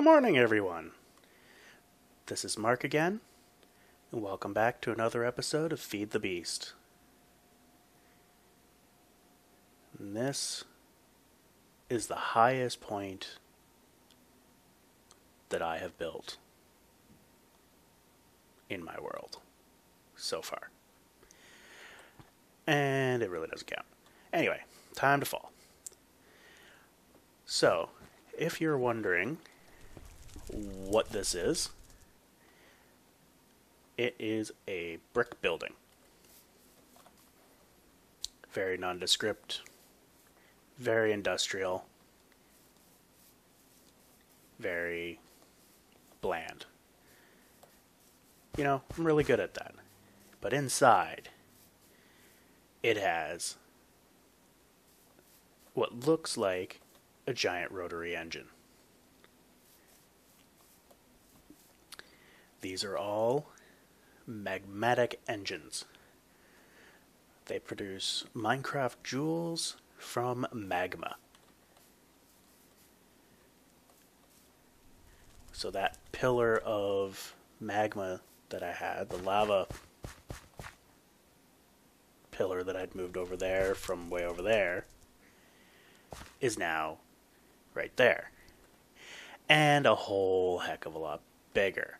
Good morning, everyone. This is Mark again, and welcome back to another episode of Feed the Beast. And this is the highest point that I have built in my world so far. And it really doesn't count. Anyway, time to fall. So, if you're wondering what this is, it is a brick building. Very nondescript, very industrial, very bland. You know, I'm really good at that. But inside, it has what looks like a giant rotary engine. These are all magmatic engines. They produce Minecraft jewels from magma. So that pillar of magma that I had, the lava pillar that I'd moved over there from way over there, is now right there. And a whole heck of a lot bigger.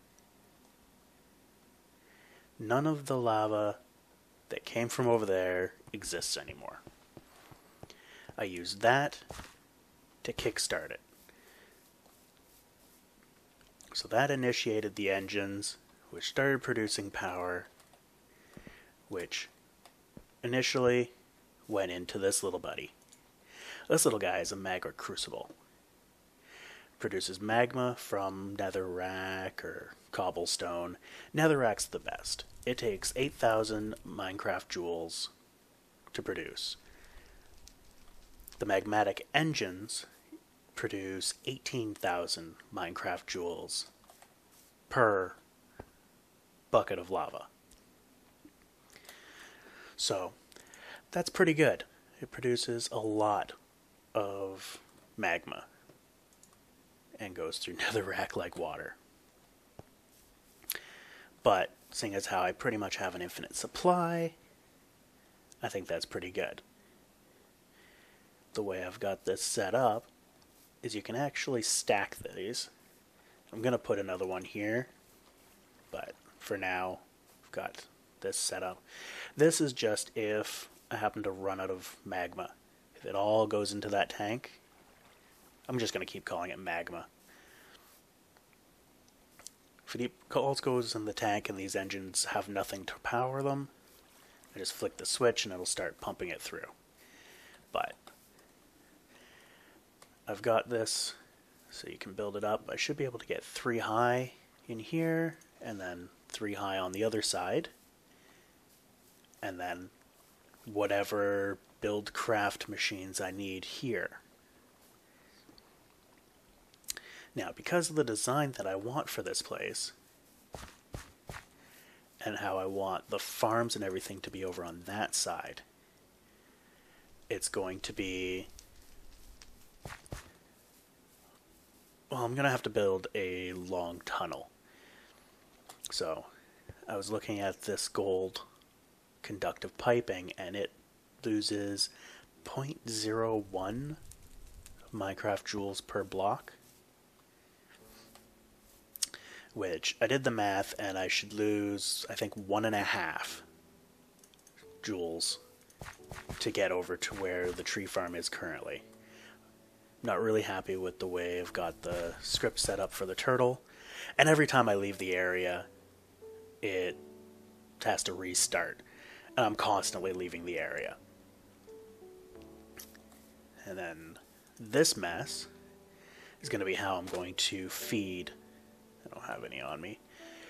None of the lava that came from over there exists anymore. I used that to kickstart it. So that initiated the engines, which started producing power, which initially went into this little buddy. This little guy is a magma crucible. Produces magma from netherrack or cobblestone. Netherrack's the best. It takes 8,000 Minecraft jewels to produce. The magmatic engines produce 18,000 Minecraft jewels per bucket of lava. So, that's pretty good. It produces a lot of magma and goes through netherrack like water. But, seeing as how I pretty much have an infinite supply, I think that's pretty good. The way I've got this set up is you can actually stack these. I'm going to put another one here, but for now, I've got this set up. This is just if I happen to run out of magma. If it all goes into that tank, I'm just going to keep calling it magma. If it all goes in the tank and these engines have nothing to power them, I just flick the switch and it'll start pumping it through. But I've got this so you can build it up. I should be able to get 3 high in here and then 3 high on the other side. And then whatever build craft machines I need here. Now, because of the design that I want for this place, and how I want the farms and everything to be over on that side, it's going to be... Well, I'm going to have to build a long tunnel. So, I was looking at this gold conductive piping, and it loses 0.01 Minecraft joules per block. Which, I did the math, and I should lose, I think, 1.5 joules to get over to where the tree farm is currently. I'm not really happy with the way I've got the script set up for the turtle, and every time I leave the area, it has to restart, and I'm constantly leaving the area. And then this mess is going to be how I'm going to feed... I don't have any on me.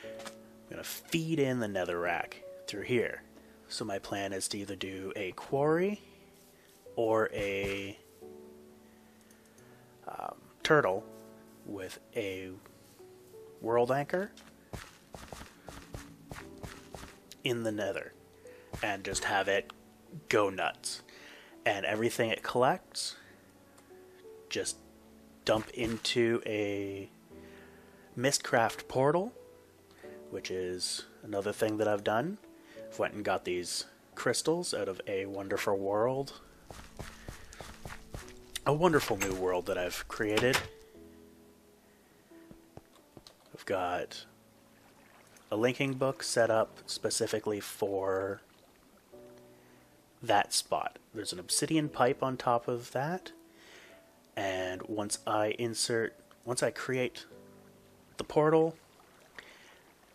I'm going to feed in the netherrack through here. So my plan is to either do a quarry or a turtle with a world anchor in the nether and just have it go nuts. And everything it collects, just dump into a Mistcraft Portal, which is another thing that I've done. I've went and got these crystals out of A Wonderful World. A wonderful new world that I've created. I've got a linking book set up specifically for that spot. There's an obsidian pipe on top of that, and once I create the portal,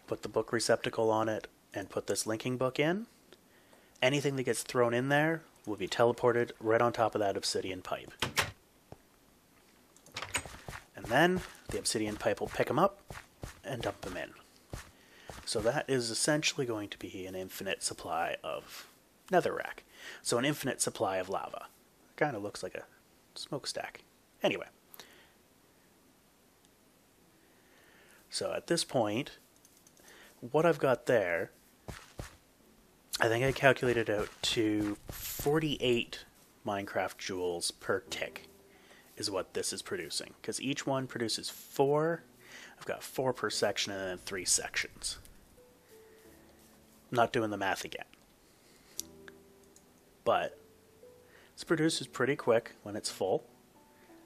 put the book receptacle on it, and put this linking book in, anything that gets thrown in there will be teleported right on top of that obsidian pipe. And then the obsidian pipe will pick them up and dump them in. So that is essentially going to be an infinite supply of netherrack. So an infinite supply of lava. Kind of looks like a smokestack. Anyway. So at this point, what I've got there, I think I calculated out to 48 Minecraft joules per tick is what this is producing. Because each one produces 4. I've got 4 per section and then 3 sections. I'm not doing the math again. But this produces pretty quick when it's full,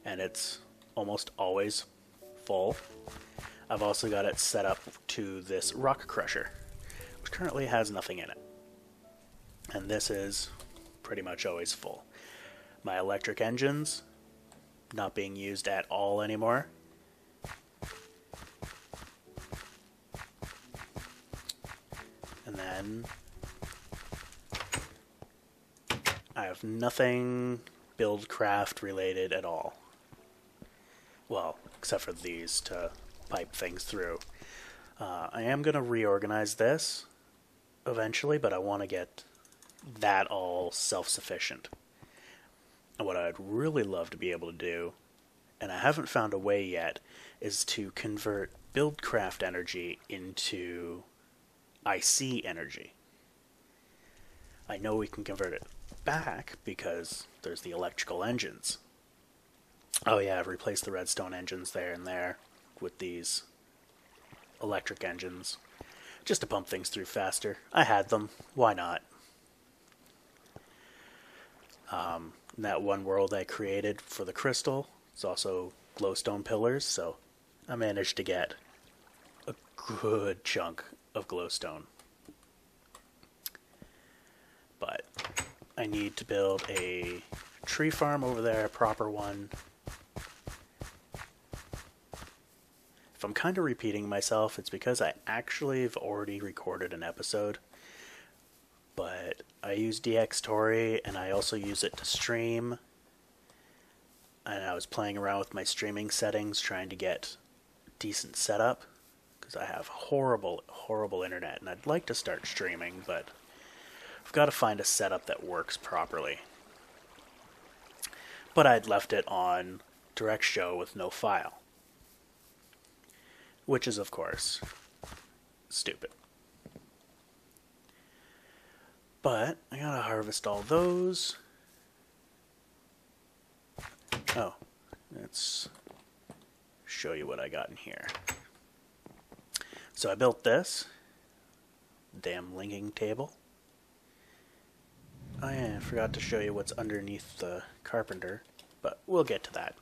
and it's almost always full. I've also got it set up to this rock crusher, which currently has nothing in it. And this is pretty much always full. My electric engines, not being used at all anymore. And then I have nothing buildcraft related at all. Well, except for these to pipe things through. I am going to reorganize this eventually, but I want to get that all self-sufficient. And what I'd really love to be able to do, and I haven't found a way yet, is to convert buildcraft energy into IC energy. I know we can convert it back because there's the electrical engines. Oh yeah, I've replaced the redstone engines there and there with these electric engines just to pump things through faster. I had them, why not? That one world I created for the crystal is also glowstone pillars, so I managed to get a good chunk of glowstone. But I need to build a tree farm over there, a proper one. If I'm kind of repeating myself, it's because I actually have already recorded an episode. But I use DxTory, and I also use it to stream. And I was playing around with my streaming settings, trying to get decent setup. Because I have horrible, horrible internet, and I'd like to start streaming, but I've got to find a setup that works properly. But I'd left it on direct show with no file. Which is, of course, stupid. But I gotta harvest all those. Oh, let's show you what I got in here. So I built this damn linking table. Oh yeah, I forgot to show you what's underneath the carpenter, but we'll get to that.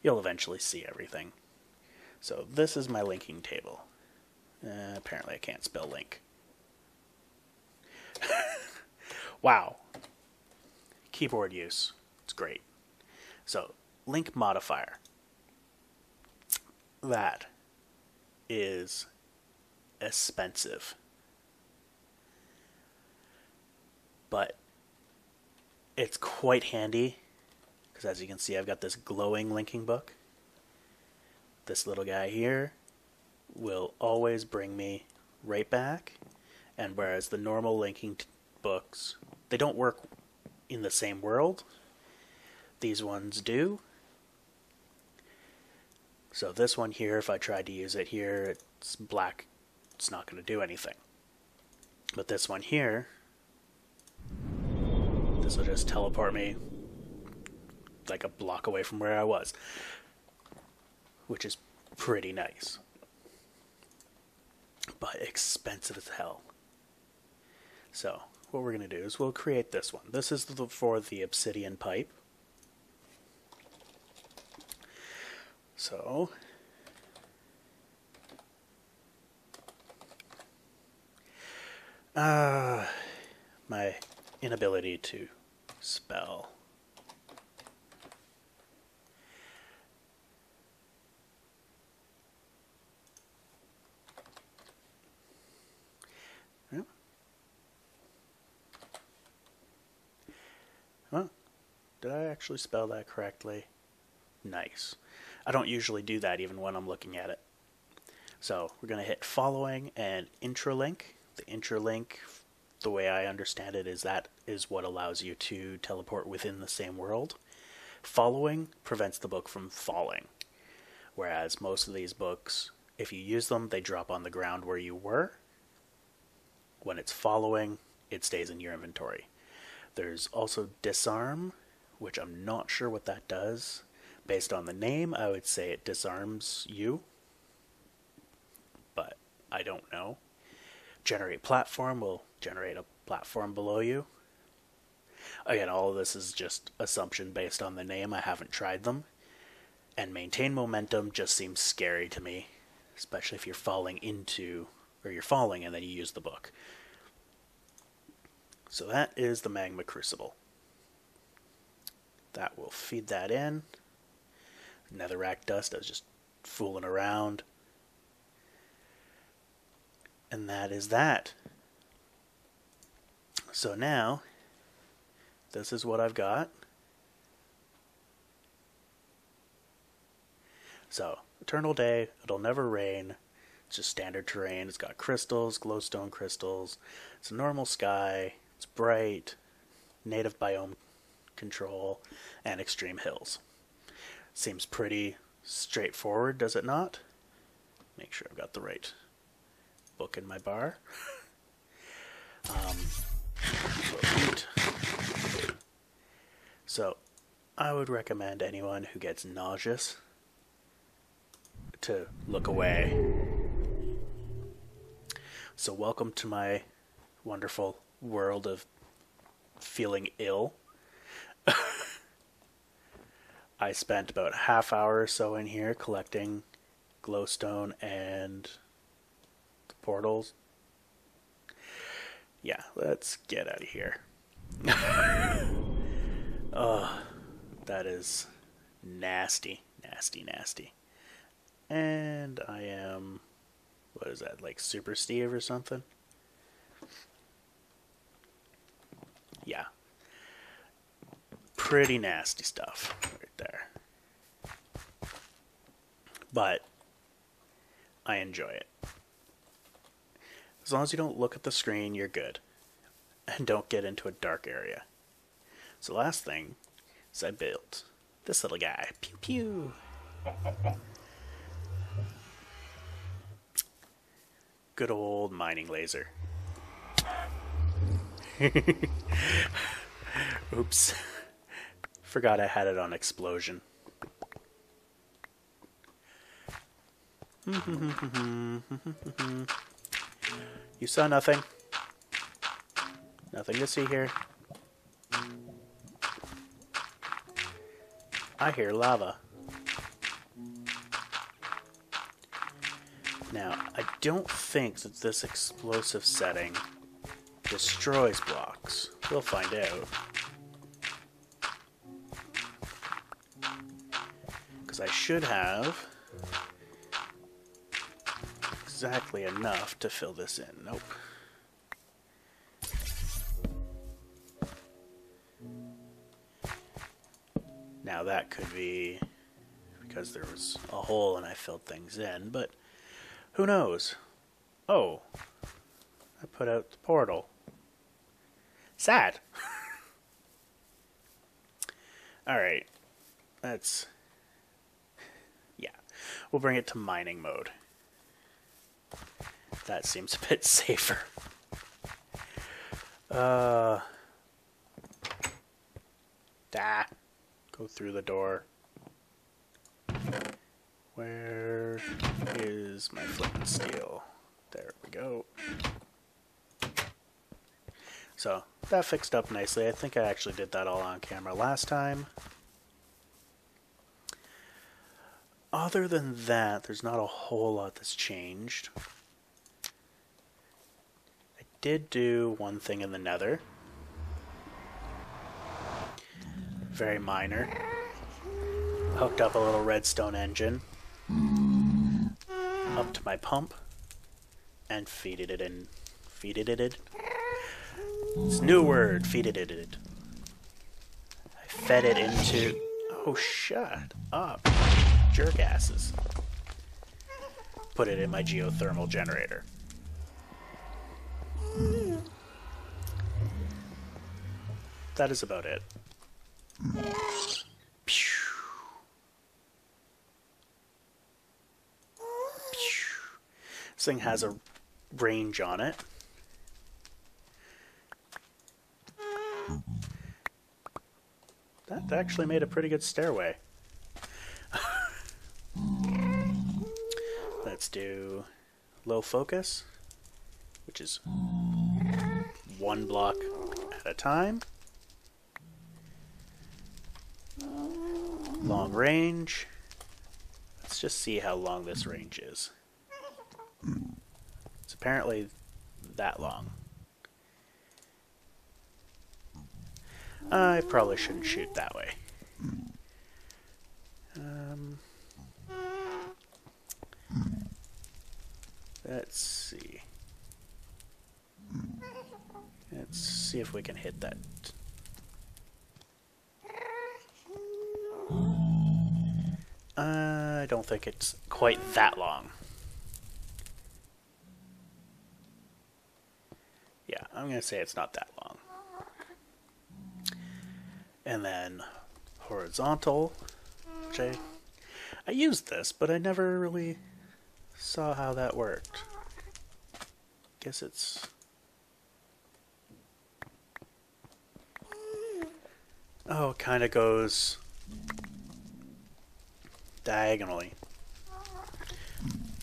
You'll eventually see everything. So this is my linking table. Apparently I can't spell link. Wow. Keyboard use. It's great. So, link modifier. That is expensive. But it's quite handy, because as you can see I've got this glowing linking book. This little guy here will always bring me right back, and whereas the normal linking books, they don't work in the same world, these ones do. So this one here, if I tried to use it here, it's black, it's not going to do anything. But this one here, this will just teleport me like a block away from where I was, which is pretty nice. but expensive as hell. So, what we're going to do is we'll create this one. This is for the obsidian pipe. So, my inability to spell. Well, did I actually spell that correctly? Nice. I don't usually do that even when I'm looking at it. So we're going to hit following and intralink. The intralink, the way I understand it, is that is what allows you to teleport within the same world. Following prevents the book from falling. Whereas most of these books, if you use them, they drop on the ground where you were. When it's following, it stays in your inventory. There's also disarm, which I'm not sure what that does. Based on the name, I would say it disarms you, but I don't know. Generate platform will generate a platform below you. Again, all of this is just assumption based on the name. I haven't tried them. And maintain momentum just seems scary to me, especially if you're falling into, or you're falling and then you use the book. So that is the magma crucible. That will feed that in. Netherrack dust, I was just fooling around. And that is that. So now, this is what I've got. So, Eternal Day, it'll never rain. It's just standard terrain. It's got crystals, glowstone crystals. It's a normal sky. It's bright. Native biome control. And extreme hills. Seems pretty straightforward, does it not? Make sure I've got the right book in my bar. So, I would recommend anyone who gets nauseous to look away. So welcome to my wonderful world of feeling ill. I spent about a half hour or so in here collecting glowstone and the portals. Yeah, let's get out of here. Oh, that is nasty, nasty, nasty. And I am, what is that, like Super Steve or something? Yeah. Pretty nasty stuff right there. But I enjoy it. As long as you don't look at the screen, you're good. And don't get into a dark area. So last thing is I built this little guy. Pew pew. Good old mining laser. Oops. Forgot I had it on explosion. You saw nothing? Nothing to see here? I hear lava. Now, I don't think that this explosive setting destroys blocks. We'll find out. Because I should have exactly enough to fill this in. Nope. Now that could be because there was a hole and I filled things in, but who knows? Oh, I put out the portal. Sad. Alright, that's, yeah, we'll bring it to mining mode. That seems a bit safer. Go through the door. Where is my flint and steel? There we we go. So, that fixed up nicely. I think I actually did that all on camera last time. Other than that, there's not a whole lot that's changed. I did do one thing in the Nether. Very minor. Hooked up a little redstone engine up to my pump and feeded it in. Feeded it in? It's a new word, feeded it in. I fed it into... Oh, shut up, jerkasses. Put it in my geothermal generator. That is about it. This thing has a range on it. That actually made a pretty good stairway. Let's do low focus, which is one block at a time. Long range. Let's just see how long this range is. It's apparently that long. I probably shouldn't shoot that way. Let's see. Let's see if we can hit that. I don't think it's quite that long. Yeah, I'm going to say it's not that long. And then horizontal, which I used this, but I never really saw how that worked. Guess it's... Oh, it kind of goes diagonally.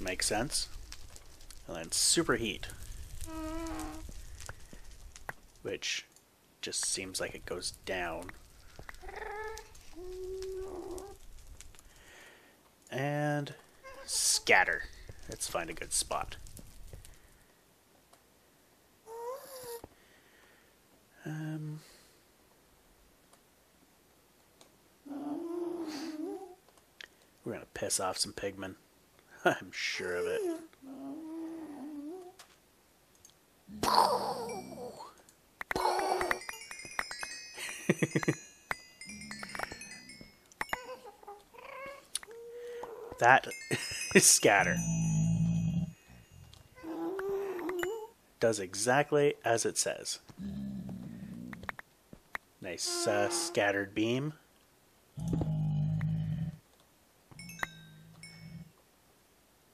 Makes sense. And then superheat, which just seems like it goes down. And scatter. Let's find a good spot. We're gonna piss off some pigmen. I'm sure of it. That is scatter. Does exactly as it says. Nice scattered beam.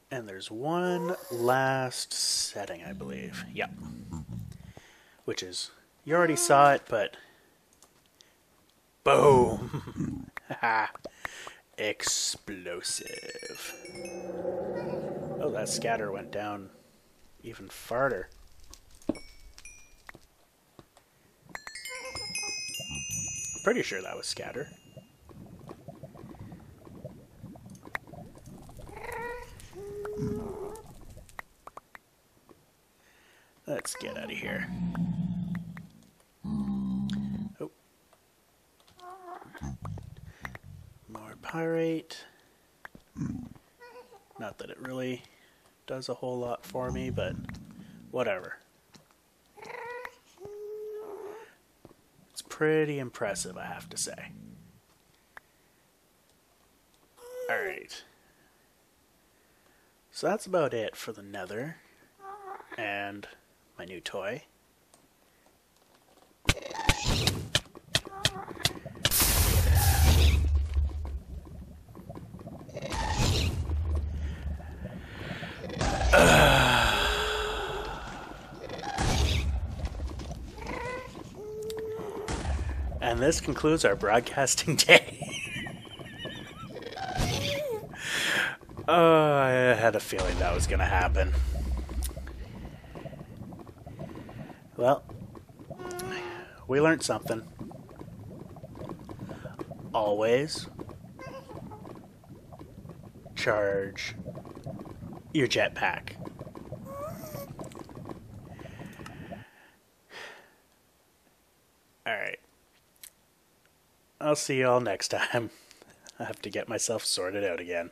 And there's one last setting, I believe. Yep. Which is, you already saw it, but... Boom! Explosive. Oh, that scatter went down even farther. Pretty sure that was scatter. Let's get out of here. Oh. More pyrite. Not that it really does a whole lot for me, but whatever. It's pretty impressive, I have to say. Alright. So that's about it for the Nether. And my new toy. And this concludes our broadcasting day. I had a feeling that was going to happen. Well, we learned something. Always charge your jetpack. Alright. I'll see you all next time. I have to get myself sorted out again.